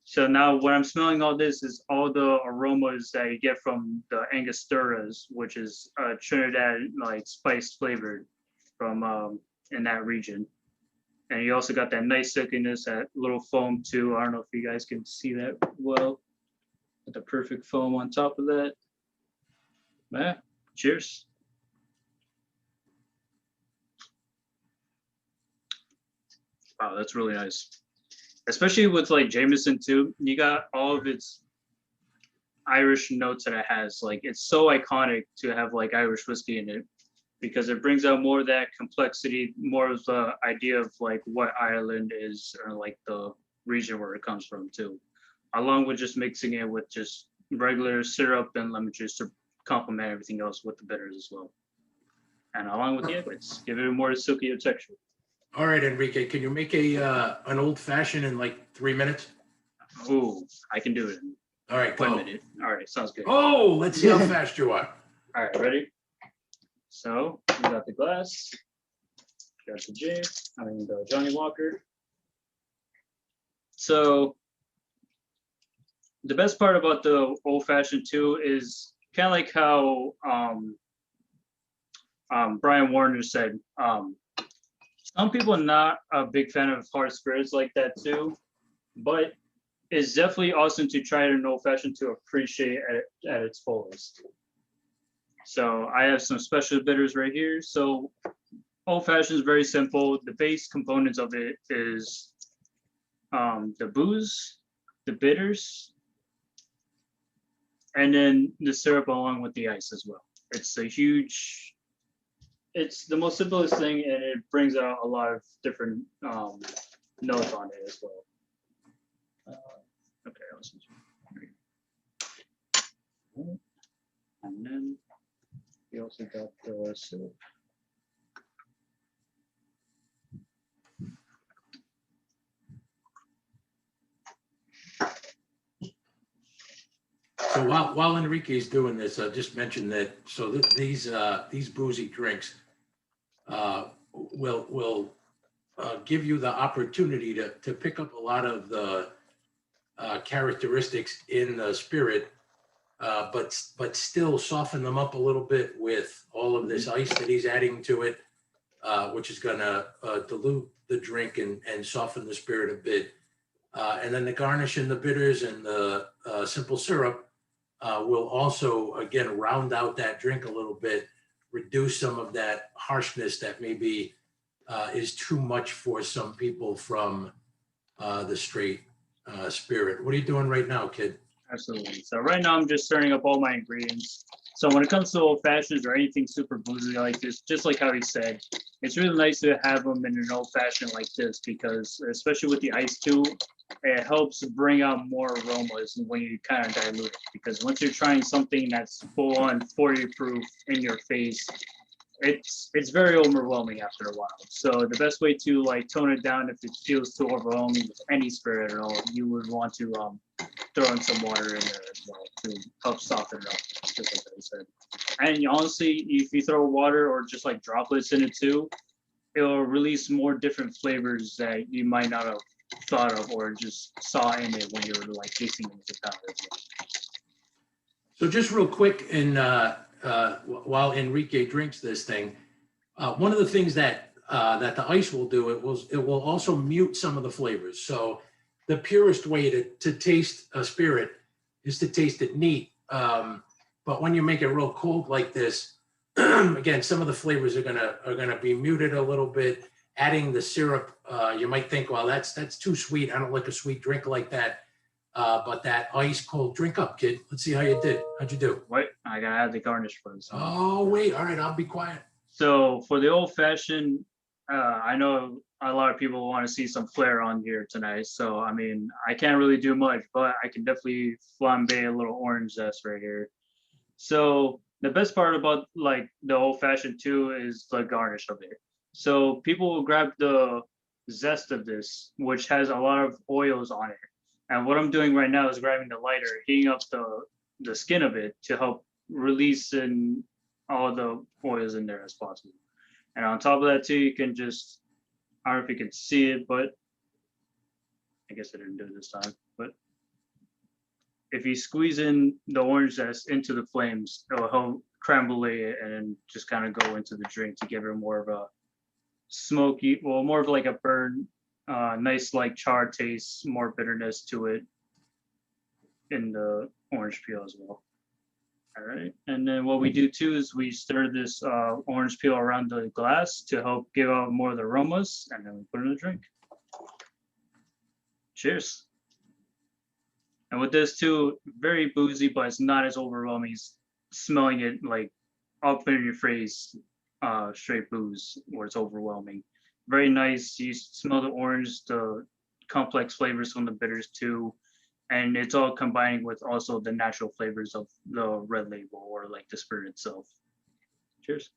So now what I'm smelling all this is all the aromas that you get from the Angosturas, which is Trinidad like spice flavored from in that region. And you also got that nice silkiness, that little foam too. I don't know if you guys can see that well. With the perfect foam on top of that. Yeah, cheers. Wow, that's really nice. Especially with like Jameson too. You got all of its Irish notes that it has. Like it's so iconic to have like Irish whiskey in it, because it brings out more of that complexity, more of the idea of like what Ireland is, or like the region where it comes from too, along with just mixing it with just regular syrup and lemon juice to complement everything else with the bitters as well. And along with the egg whites, give it a more silkier texture. All right, Enrique, can you make an old fashioned in like 3 minutes? Oh, I can do it in All right, go. 1 minute. All right, sounds good. Oh, let's see how fast you are. All right, ready? So we got the glass, got the Johnny Walker. So the best part about the old fashioned too is kind of like how Brian Warner said. Some people are not a big fan of hard spirits like that too, but it's definitely awesome to try an old fashioned to appreciate at its fullest. So I have some special bitters right here. So old fashioned is very simple. The base components of it is the booze, the bitters, and then the syrup along with the ice as well. It's the most simplest thing, and it brings out a lot of different notes on it as well. Okay, awesome. And then we also got the syrup. So while Enrique's doing this, I just mentioned that. So these boozy drinks will give you the opportunity to pick up a lot of the characteristics in the spirit, but still soften them up a little bit with all of this ice that he's adding to it, which is going to dilute the drink and soften the spirit a bit. And then the garnish and the bitters and the simple syrup will also, again, round out that drink a little bit, reduce some of that harshness that maybe is too much for some people from the straight spirit. What are you doing right now, kid? Absolutely. So right now I'm just stirring up all my ingredients. So when it comes to old fashions or anything super boozy like this, just like how he said, it's really nice to have them in an old fashioned like this, because especially with the ice too, it helps bring out more aromas when you kind of dilute it. Because once you're trying something that's full on 40 proof in your face, it's very overwhelming after a while. So the best way to like tone it down if it feels too overwhelming with any spirit at all, you would want to throw in some water in there as well to help soften it up, just like I said. And honestly, if you throw water or just like droplets in it too, it will release more different flavors that you might not have thought of or just saw in it when you were like tasting it with the palate as well. So just real quick, and while Enrique drinks this thing, one of the things that the ice will do, it will also mute some of the flavors. So the purest way to taste a spirit is to taste it neat. But when you make it real cold like this, again, some of the flavors are gonna be muted a little bit. Adding the syrup, you might think, well, that's too sweet. I don't like a sweet drink like that. But that ice cold drink up, kid. Let's see how you did. How'd you do? Wait, I gotta add the garnish first. Oh, wait. All right, I'll be quiet. So for the old fashioned, I know a lot of people want to see some flair on here tonight. So I mean, I can't really do much, but I can definitely flambe a little orange zest right here. So the best part about like the old fashioned too is the garnish of it. So people will grab the zest of this, which has a lot of oils on it. And what I'm doing right now is grabbing the lighter, heating up the skin of it to help release in all the oils in there as possible. And on top of that too, you can just, I don't know if you can see it, but I guess I didn't do it this time, but if you squeeze in the orange zest into the flames, it'll help crumble it and just kind of go into the drink to give it more of a smoky, well, more of like a burn, nice like char taste, more bitterness to it in the orange peel as well. All right, and then what we do too is we stir this orange peel around the glass to help give out more of the aromas, and then we put it in the drink. Cheers. And with this too, very boozy, but it's not as overwhelming as smelling it like up in your face, straight booze where it's overwhelming. Very nice. You smell the orange, the complex flavors from the bitters too. And it's all combining with also the natural flavors of the red label or like the spirit itself. Cheers.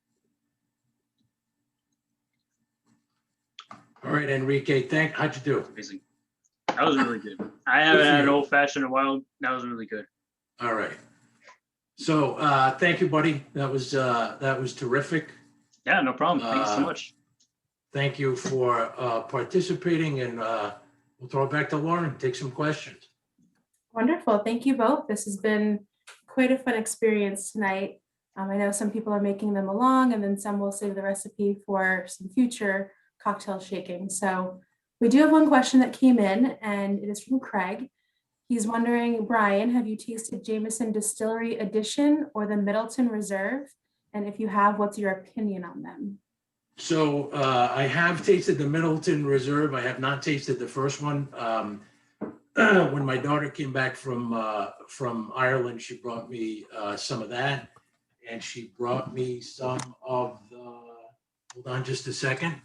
All right, Enrique, how'd you do? Amazing. That was really good. I haven't had an old fashioned in a while. That was really good. All right. So thank you, buddy. That was terrific. Yeah, no problem. Thank you so much. Thank you for participating, and we'll throw it back to Lauren, take some questions. Wonderful. Thank you both. This has been quite a fun experience tonight. I know some people are making them along, and then some will save the recipe for some future cocktail shaking. So we do have one question that came in, and it is from Craig. He's wondering, Brian, have you tasted Jameson Distillery Edition or the Middleton Reserve? And if you have, what's your opinion on them? So I have tasted the Middleton Reserve. I have not tasted the first one. When my daughter came back from Ireland, she brought me some of that, and she brought me some of the, hold on just a second.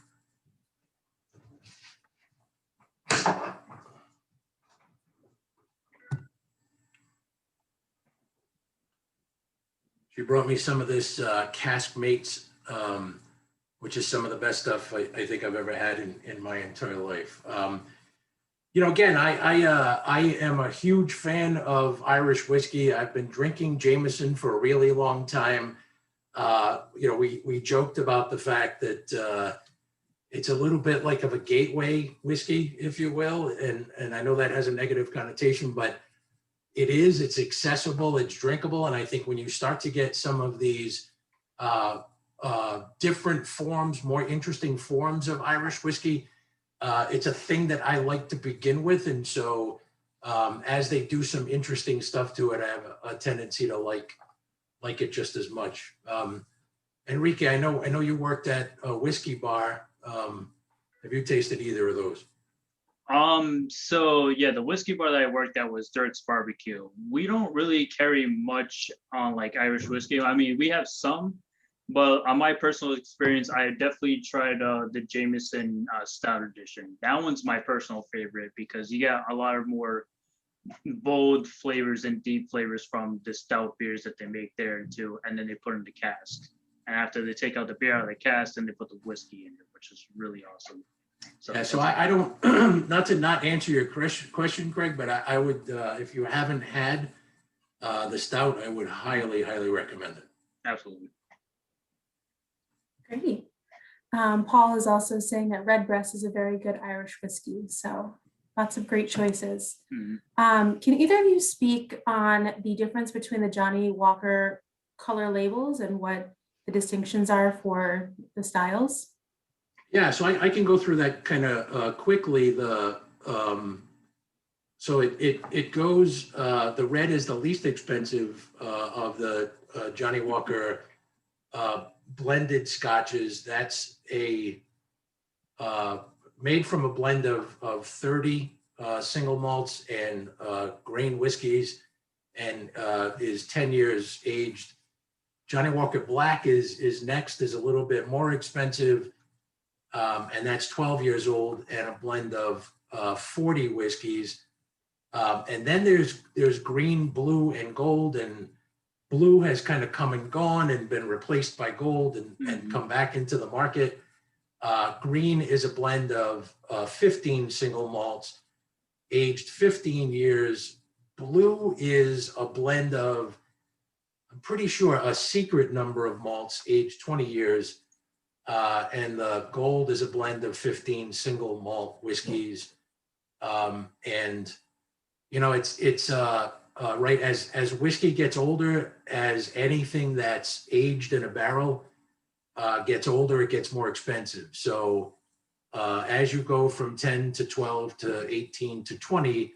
She brought me some of this Cask Mates, which is some of the best stuff I think I've ever had in my entire life. You know, again, I am a huge fan of Irish whiskey. I've been drinking Jameson for a really long time. You know, we joked about the fact that it's a little bit like of a gateway whiskey, if you will. And I know that has a negative connotation, but it's accessible, it's drinkable. And I think when you start to get some of these different forms, more interesting forms of Irish whiskey, it's a thing that I like to begin with. And so as they do some interesting stuff to it, I have a tendency to like it just as much. Enrique, I know you worked at a whiskey bar. Have you tasted either of those? So yeah, the whiskey bar that I worked at was Dirt's Barbecue. We don't really carry much on like Irish whiskey. I mean, we have some, but on my personal experience, I definitely tried the Jameson Stout Edition. That one's my personal favorite because you got a lot of more bold flavors and deep flavors from the stout beers that they make there too, and then they put in the cask. And after they take out the beer out of the cask, then they put the whiskey in it, which is really awesome. So, yeah, so I don't, not to not answer your question, Craig, but I would, if you haven't had the stout, I would highly, highly recommend it. Absolutely. Great. Paul is also saying that Redbreast is a very good Irish whiskey. So lots of great choices. Mm-hmm. Can either of you speak on the difference between the Johnny Walker color labels and what the distinctions are for the styles? Yeah, so I can go through that kind of quickly. So it goes, the red is the least expensive of the Johnny Walker blended scotches. That's a made from a blend of 30 single malts and grain whiskeys, and is 10 years aged. Johnny Walker Black is next, is a little bit more expensive, and that's 12 years old and a blend of 40 whiskeys. And then there's green, blue, and gold, and blue has kind of come and gone and been replaced by gold and come back into the market. Green is a blend of 15 single malts, aged 15 years. Blue is a blend of, I'm pretty sure, a secret number of malts, aged 20 years. And the gold is a blend of 15 single malt whiskeys. And, you know, it's right, as whiskey gets older, as anything that's aged in a barrel gets older, it gets more expensive. So as you go from 10 to 12 to 18 to 20,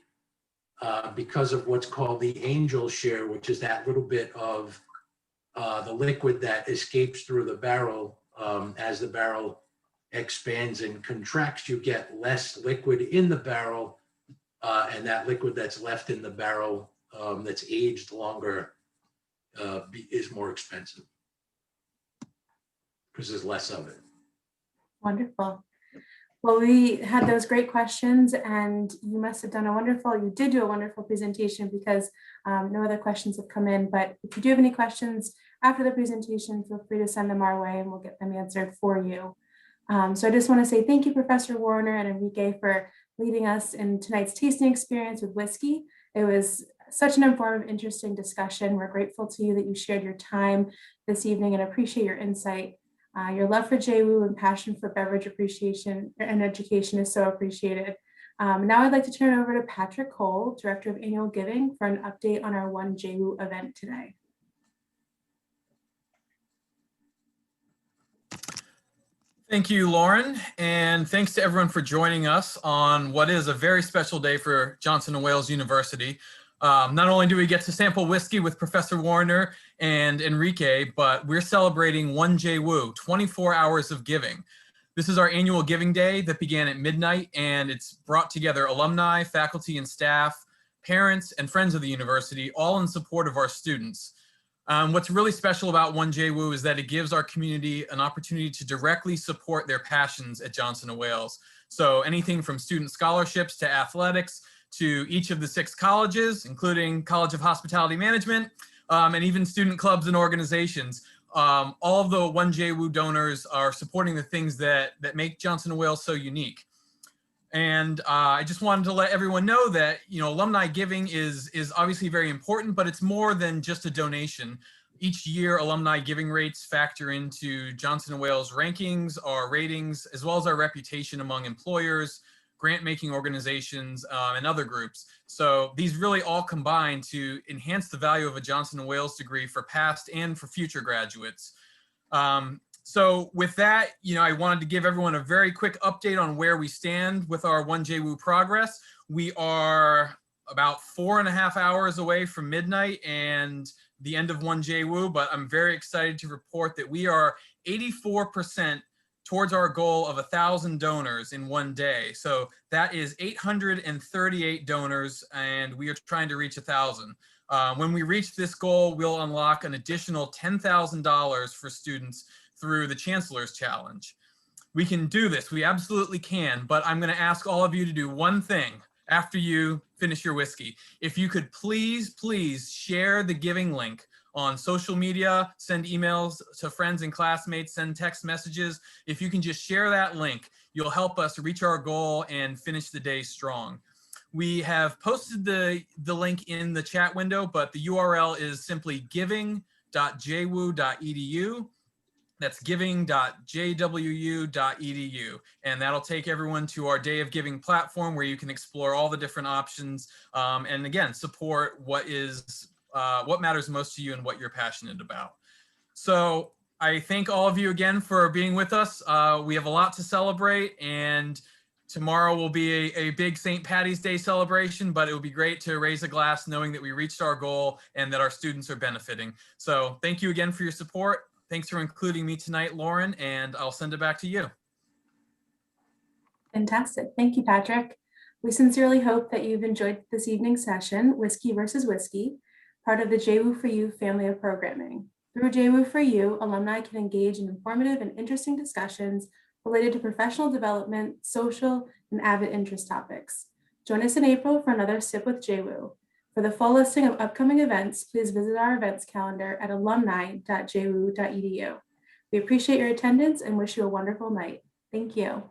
because of what's called the angel share, which is that little bit of the liquid that escapes through the barrel, as the barrel expands and contracts, you get less liquid in the barrel, and that liquid that's left in the barrel that's aged longer is more expensive because there's less of it. Wonderful. Well, we had those great questions, and you must have done you did do a wonderful presentation, because no other questions have come in. But if you do have any questions after the presentation, feel free to send them our way and we'll get them answered for you. So I just want to say thank you, Professor Warner and Enrique, for leading us in tonight's tasting experience with whiskey. It was such an informative, interesting discussion. We're grateful to you that you shared your time this evening and appreciate your insight. Your love for JWU and passion for beverage appreciation and education is so appreciated. Now I'd like to turn it over to Patrick Cole, Director of Annual Giving, for an update on our One JWU event today. Thank you, Lauren, and thanks to everyone for joining us on what is a very special day for Johnson & Wales University. Not only do we get to sample whiskey with Professor Warner and Enrique, but we're celebrating One JWU, 24 hours of giving. This is our annual giving day that began at midnight, and it's brought together alumni, faculty and staff, parents, and friends of the university, all in support of our students. What's really special about One JWU is that it gives our community an opportunity to directly support their passions at Johnson & Wales. So anything from student scholarships to athletics, to each of the 6 colleges, including College of Hospitality Management, and even student clubs and organizations. All of the One JWU donors are supporting the things that make Johnson & Wales so unique. And I just wanted to let everyone know that, you know, alumni giving is obviously very important, but it's more than just a donation. Each year, alumni giving rates factor into Johnson & Wales rankings, our ratings, as well as our reputation among employers, grant-making organizations, and other groups. So these really all combine to enhance the value of a Johnson & Wales degree for past and for future graduates. So with that, you know, I wanted to give everyone a very quick update on where we stand with our One JWU progress. We are about 4.5 hours away from midnight and the end of One JWU, but I'm very excited to report that we are 84% towards our goal of 1,000 donors in one day. So that is 838 donors, and we are trying to reach 1,000. When we reach this goal, we'll unlock an additional $10,000 for students through the Chancellor's Challenge. We can do this, we absolutely can, but I'm gonna ask all of you to do one thing after you finish your whiskey. If you could please share the giving link on social media, send emails to friends and classmates, send text messages. If you can just share that link, you'll help us reach our goal and finish the day strong. We have posted the link in the chat window, but the URL is simply giving.jwu.edu. That's giving.jwu.edu. And that'll take everyone to our Day of Giving platform where you can explore all the different options and again, support what matters most to you and what you're passionate about. So I thank all of you again for being with us. We have a lot to celebrate, and Tomorrow will be a big St. Patty's Day celebration, but it will be great to raise a glass knowing that we reached our goal and that our students are benefiting. So thank you again for your support. Thanks for including me tonight, Lauren, and I'll send it back to you. Fantastic. Thank you, Patrick. We sincerely hope that you've enjoyed this evening's session, Whiskey versus Whiskey, part of the JWU for You family of programming. Through JWU for You, alumni can engage in informative and interesting discussions related to professional development, social, and avid interest topics. Join us in April for another Sip with JWU. For the full listing of upcoming events, please visit our events calendar at alumni.jwu.edu. We appreciate your attendance and wish you a wonderful night. Thank you.